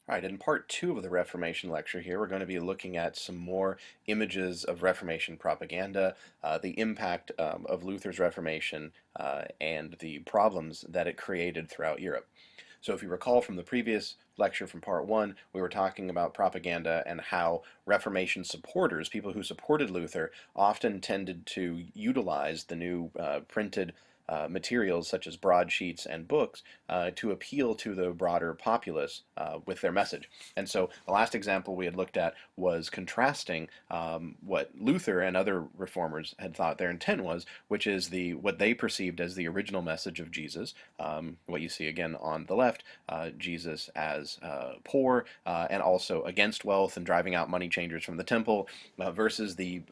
All right, in part two of the Reformation lecture here, we're going to be looking at some more images of Reformation propaganda, the impact of Luther's Reformation, and the problems that it created throughout Europe. So if you recall from the previous lecture from part one, we were talking about propaganda and how Reformation supporters, people who supported Luther, often tended to utilize the new printed materials such as broadsheets and books to appeal to the broader populace with their message. And so the last example we had looked at was contrasting what Luther and other reformers had thought their intent was, which is what they perceived as the original message of Jesus, what you see again on the left, Jesus as poor and also against wealth and driving out money changers from the temple, versus the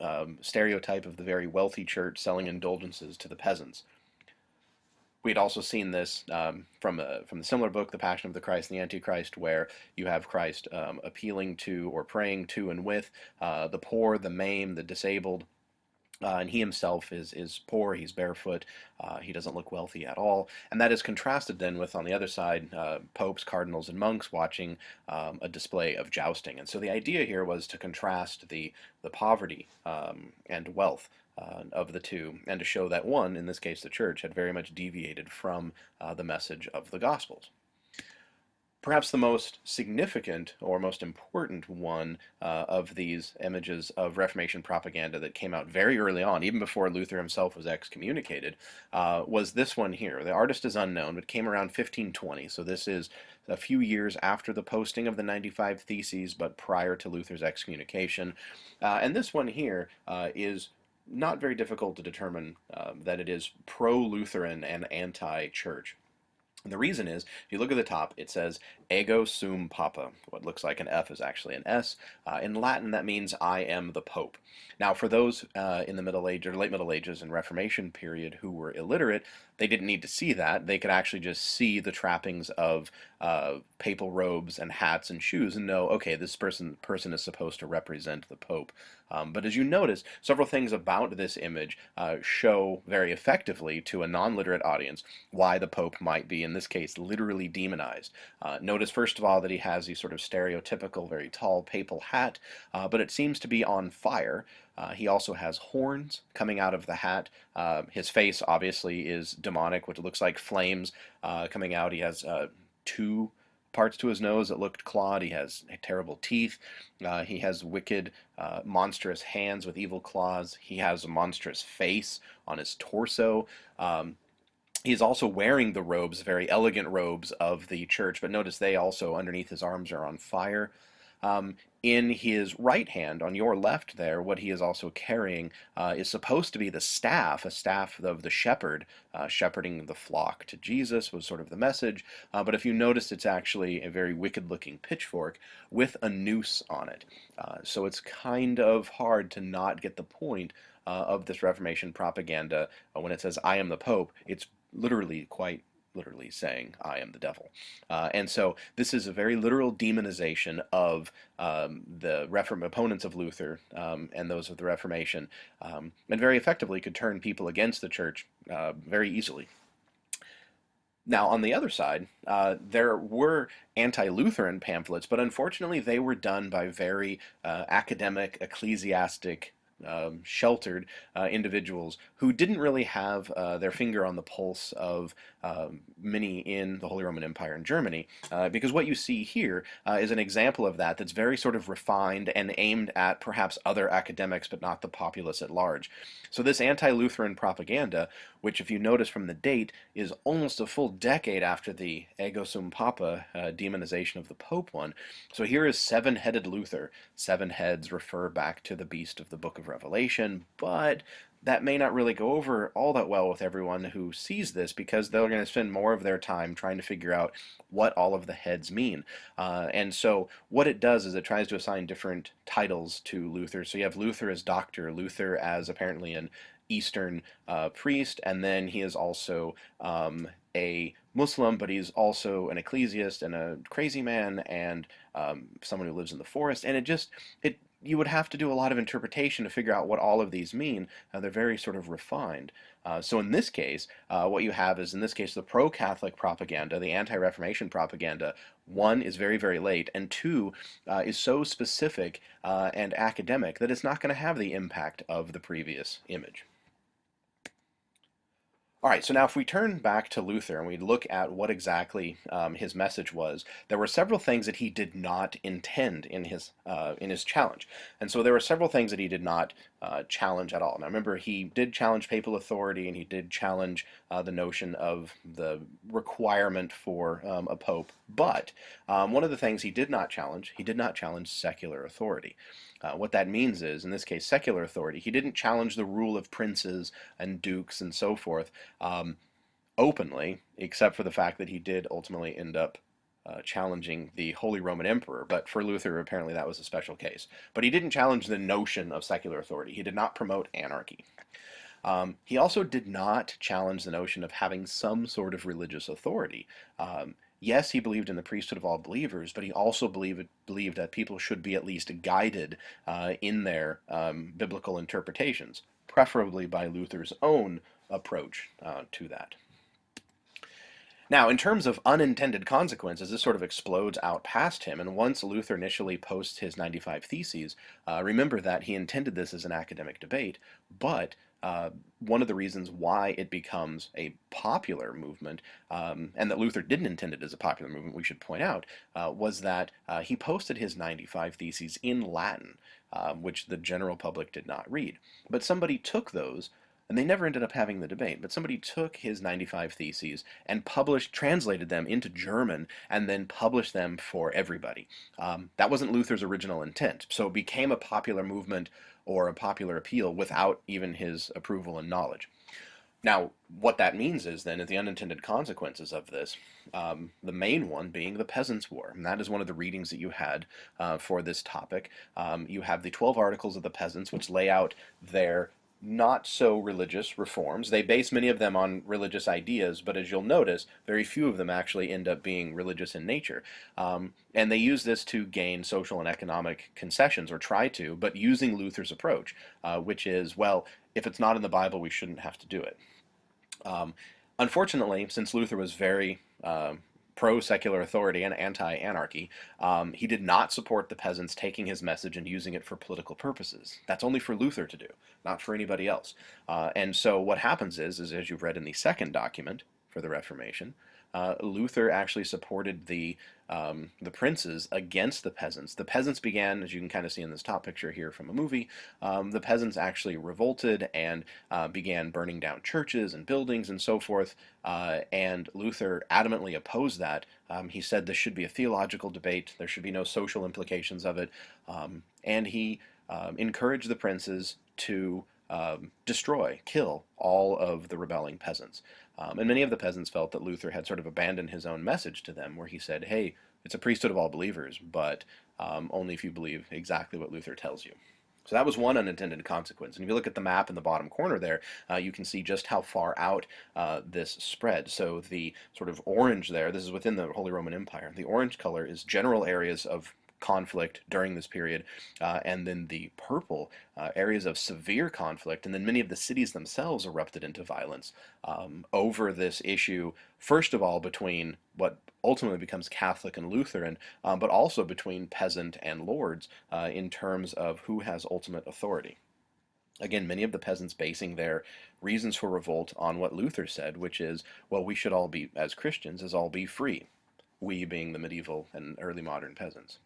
stereotype of the very wealthy church selling indulgences to the peasants. We had also seen this from the similar book, The Passion of the Christ and the Antichrist, where you have Christ appealing to or praying to and with the poor, the maimed, the disabled. And he himself is poor, he's barefoot, he doesn't look wealthy at all. And that is contrasted then with, on the other side, popes, cardinals, and monks watching a display of jousting. And so the idea here was to contrast the poverty and wealth of the two, and to show that one, in this case the church, had very much deviated from the message of the Gospels. Perhaps the most significant or most important one of these images of Reformation propaganda that came out very early on, even before Luther himself was excommunicated, was this one here. The artist is unknown, but came around 1520, so this is a few years after the posting of the 95 Theses, but prior to Luther's excommunication. And this one here is not very difficult to determine that it is pro-Lutheran and anti-church. And the reason is, if you look at the top, it says ego sum papa. What looks like an F is actually an S. In Latin, that means I am the Pope. Now, for those in the Middle Ages or late Middle Ages and Reformation period who were illiterate, they didn't need to see that. They could actually just see the trappings of papal robes and hats and shoes and know, okay, this person is supposed to represent the Pope. But as you notice, several things about this image show very effectively to a non-literate audience why the Pope might be, in this case, literally demonized. Notice, first of all, that he has the sort of stereotypical, very tall papal hat, but it seems to be on fire. He also has horns coming out of the hat. His face, obviously, is demonic, which looks like flames coming out. He has two parts to his nose that looked clawed. He has terrible teeth. He has wicked, monstrous hands with evil claws. He has a monstrous face on his torso. He's also wearing the robes, very elegant robes of the church, but notice they also, underneath his arms, are on fire. In his right hand, on your left there, what he is also carrying is supposed to be the staff, a staff of the shepherd, shepherding the flock to Jesus was sort of the message. But if you notice, it's actually a very wicked-looking pitchfork with a noose on it. So it's kind of hard to not get the point of this Reformation propaganda when it says, I am the Pope. It's literally quite literally saying, I am the devil. And so this is a very literal demonization of the opponents of Luther and those of the Reformation, and very effectively could turn people against the church very easily. Now, on the other side, there were anti-Lutheran pamphlets, but unfortunately they were done by very academic, ecclesiastic, sheltered individuals who didn't really have their finger on the pulse of many in the Holy Roman Empire in Germany, because what you see here is an example of that that's very sort of refined and aimed at perhaps other academics but not the populace at large. So this anti-Lutheran propaganda, which if you notice from the date is almost a full decade after the Ego Sum Papa demonization of the Pope one. So here is seven-headed Luther. Seven heads refer back to the beast of the book of Revelation, but that may not really go over all that well with everyone who sees this, because they're going to spend more of their time trying to figure out what all of the heads mean. And so what it does is it tries to assign different titles to Luther. So you have Luther as doctor, Luther as apparently an Eastern priest, and then he is also a Muslim, but he's also an ecclesiast and a crazy man and someone who lives in the forest. And you would have to do a lot of interpretation to figure out what all of these mean. They're very sort of refined. So in this case, what you have is, in this case, the pro-Catholic propaganda, the anti-Reformation propaganda, one, is very, very late, and two, is so specific and academic that it's not going to have the impact of the previous image. All right, so now if we turn back to Luther and we look at what exactly his message was, there were several things that he did not intend in his challenge, and so there were several things that he did not challenge at all. Now remember, he did challenge papal authority, and he did challenge the notion of the requirement for a pope. But one of the things he did not challenge secular authority. What that means is, in this case, secular authority. He didn't challenge the rule of princes and dukes and so forth openly, except for the fact that he did ultimately end up challenging the Holy Roman Emperor. But for Luther, apparently that was a special case. But he didn't challenge the notion of secular authority. He did not promote anarchy. He also did not challenge the notion of having some sort of religious authority. Yes, he believed in the priesthood of all believers, but he also believed that people should be at least guided in their biblical interpretations, preferably by Luther's own approach to that. Now, in terms of unintended consequences, this sort of explodes out past him, and once Luther initially posts his 95 Theses, remember that he intended this as an academic debate, but one of the reasons why it becomes a popular movement, and that Luther didn't intend it as a popular movement, we should point out, was that he posted his 95 Theses in Latin, which the general public did not read. But somebody took those, and they never ended up having the debate, but somebody took his 95 Theses and translated them into German, and then published them for everybody. That wasn't Luther's original intent, so it became a popular movement or a popular appeal without even his approval and knowledge. Now, what that means is then, the unintended consequences of this, the main one being the Peasants' War. And that is one of the readings that you had for this topic. You have the 12 Articles of the Peasants, which lay out their not so religious reforms. They base many of them on religious ideas, but as you'll notice, very few of them actually end up being religious in nature. And they use this to gain social and economic concessions, or try to, but using Luther's approach, which is, well, if it's not in the Bible, we shouldn't have to do it. Unfortunately, since Luther was very pro-secular authority and anti-anarchy, he did not support the peasants taking his message and using it for political purposes. That's only for Luther to do, not for anybody else. And so what happens is as you've read in the second document for the Reformation, Luther actually supported the princes against the peasants. The peasants began, as you can kind of see in this top picture here from a movie, the peasants actually revolted and began burning down churches and buildings and so forth, and Luther adamantly opposed that. He said this should be a theological debate, there should be no social implications of it, and he encouraged the princes to kill all of the rebelling peasants. And many of the peasants felt that Luther had sort of abandoned his own message to them, where he said, hey, it's a priesthood of all believers, but only if you believe exactly what Luther tells you. So that was one unintended consequence. And if you look at the map in the bottom corner there, you can see just how far out this spread. So the sort of orange there, this is within the Holy Roman Empire. The orange color is general areas of conflict during this period, and then the purple areas of severe conflict, and then many of the cities themselves erupted into violence over this issue, first of all between what ultimately becomes Catholic and Lutheran, but also between peasant and lords in terms of who has ultimate authority. Again, many of the peasants basing their reasons for revolt on what Luther said, which is, well, we should all be, as Christians, all be free. We being the medieval and early modern peasants.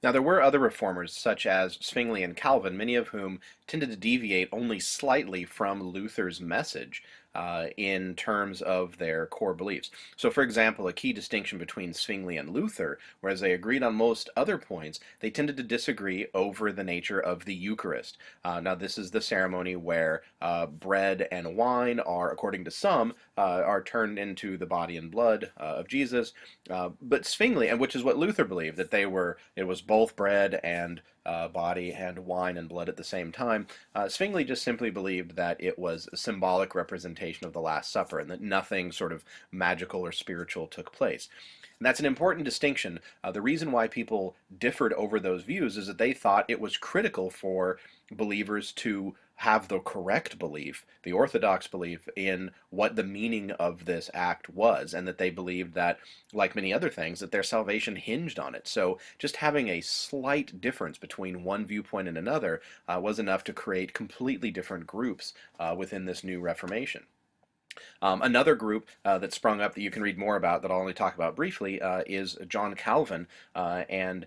Now, there were other reformers, such as Zwingli and Calvin, many of whom tended to deviate only slightly from Luther's message in terms of their core beliefs. So, for example, a key distinction between Zwingli and Luther, whereas they agreed on most other points, they tended to disagree over the nature of the Eucharist. Now, this is the ceremony where bread and wine are, according to some, are turned into the body and blood of Jesus. But Zwingli, and which is what Luther believed, that it was both bread and body and wine and blood at the same time. Zwingli just simply believed that it was a symbolic representation of the Last Supper, and that nothing sort of magical or spiritual took place. And that's an important distinction. The reason why people differed over those views is that they thought it was critical for believers to have the correct belief, the orthodox belief in what the meaning of this act was, and that they believed that, like many other things, that their salvation hinged on it. So just having a slight difference between one viewpoint and another was enough to create completely different groups within this new Reformation. Another group that sprung up that you can read more about, that I'll only talk about briefly, is John Calvin and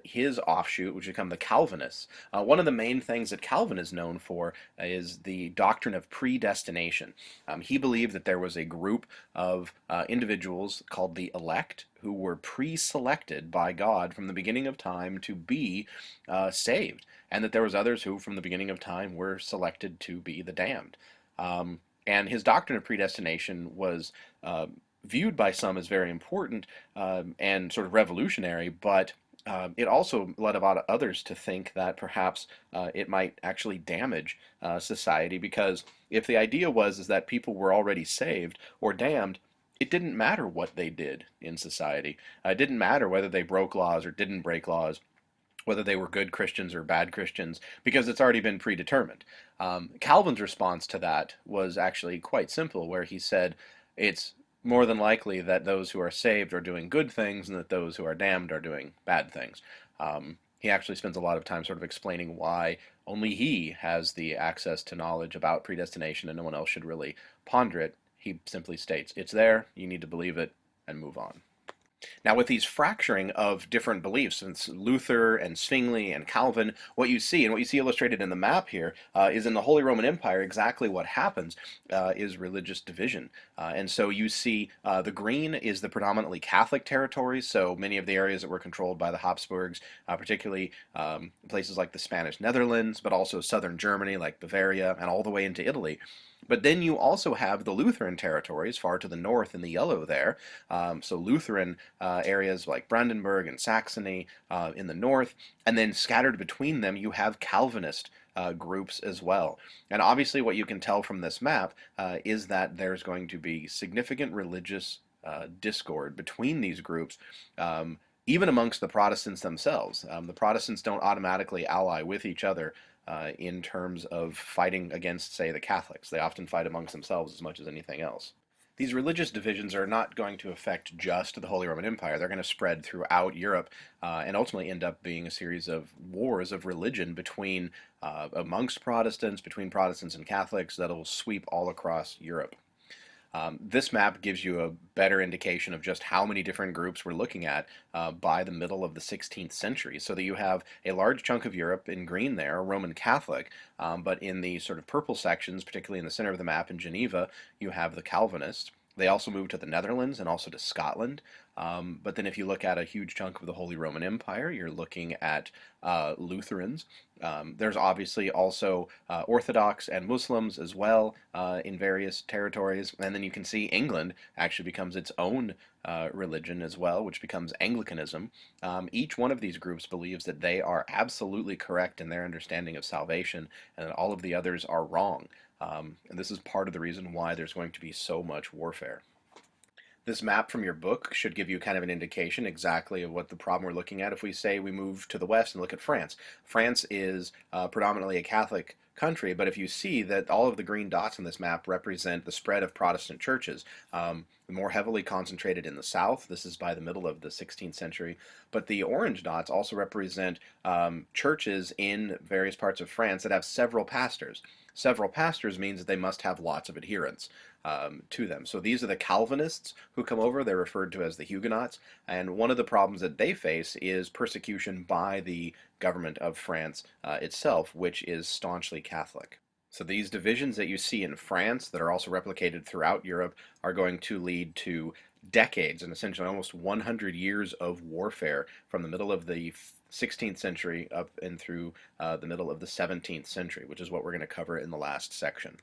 his offshoot, which become the Calvinists. One of the main things that Calvin is known for is the doctrine of predestination. He believed that there was a group of individuals called the elect who were pre-selected by God from the beginning of time to be saved, and that there was others who from the beginning of time were selected to be the damned. And his doctrine of predestination was viewed by some as very important and sort of revolutionary, but it also led a lot of others to think that perhaps it might actually damage society, because if the idea was is that people were already saved or damned, it didn't matter what they did in society. It didn't matter whether they broke laws or didn't break laws, whether they were good Christians or bad Christians, because it's already been predetermined. Calvin's response to that was actually quite simple, where he said it's more than likely that those who are saved are doing good things and that those who are damned are doing bad things. He actually spends a lot of time sort of explaining why only he has the access to knowledge about predestination and no one else should really ponder it. He simply states, it's there, you need to believe it, and move on. Now, with these fracturing of different beliefs, since Luther and Zwingli and Calvin, what you see, and what you see illustrated in the map here, is in the Holy Roman Empire, exactly what happens is religious division. And so you see the green is the predominantly Catholic territories, so many of the areas that were controlled by the Habsburgs, particularly places like the Spanish Netherlands, but also southern Germany, like Bavaria, and all the way into Italy. But then you also have the Lutheran territories far to the north in the yellow there. So Lutheran areas like Brandenburg and Saxony in the north, and then scattered between them you have Calvinist groups as well. And obviously what you can tell from this map is that there's going to be significant religious discord between these groups. Even amongst the Protestants themselves. The Protestants don't automatically ally with each other in terms of fighting against, say, the Catholics. They often fight amongst themselves as much as anything else. These religious divisions are not going to affect just the Holy Roman Empire. They're going to spread throughout Europe and ultimately end up being a series of wars of religion between amongst Protestants, between Protestants and Catholics, that'll sweep all across Europe. This map gives you a better indication of just how many different groups we're looking at by the middle of the 16th century, so that you have a large chunk of Europe in green there, Roman Catholic, but in the sort of purple sections, particularly in the center of the map in Geneva, you have the Calvinists. They also moved to the Netherlands and also to Scotland. But then if you look at a huge chunk of the Holy Roman Empire, you're looking at Lutherans. There's obviously also Orthodox and Muslims as well in various territories. And then you can see England actually becomes its own religion as well, which becomes Anglicanism. Each one of these groups believes that they are absolutely correct in their understanding of salvation and that all of the others are wrong. And this is part of the reason why there's going to be so much warfare. This map from your book should give you kind of an indication exactly of what the problem we're looking at. If we say we move to the west and look at France, France is predominantly a Catholic country, but if you see that all of the green dots on this map represent the spread of Protestant churches, more heavily concentrated in the south. This is by the middle of the 16th century, but the orange dots also represent churches in various parts of France that have several pastors. Several pastors means that they must have lots of adherents to them. So these are the Calvinists who come over. They're referred to as the Huguenots. And one of the problems that they face is persecution by the government of France itself, which is staunchly Catholic. So these divisions that you see in France that are also replicated throughout Europe are going to lead to decades and essentially almost 100 years of warfare from the middle of the 16th century up and through the middle of the 17th century, which is what we're going to cover in the last section.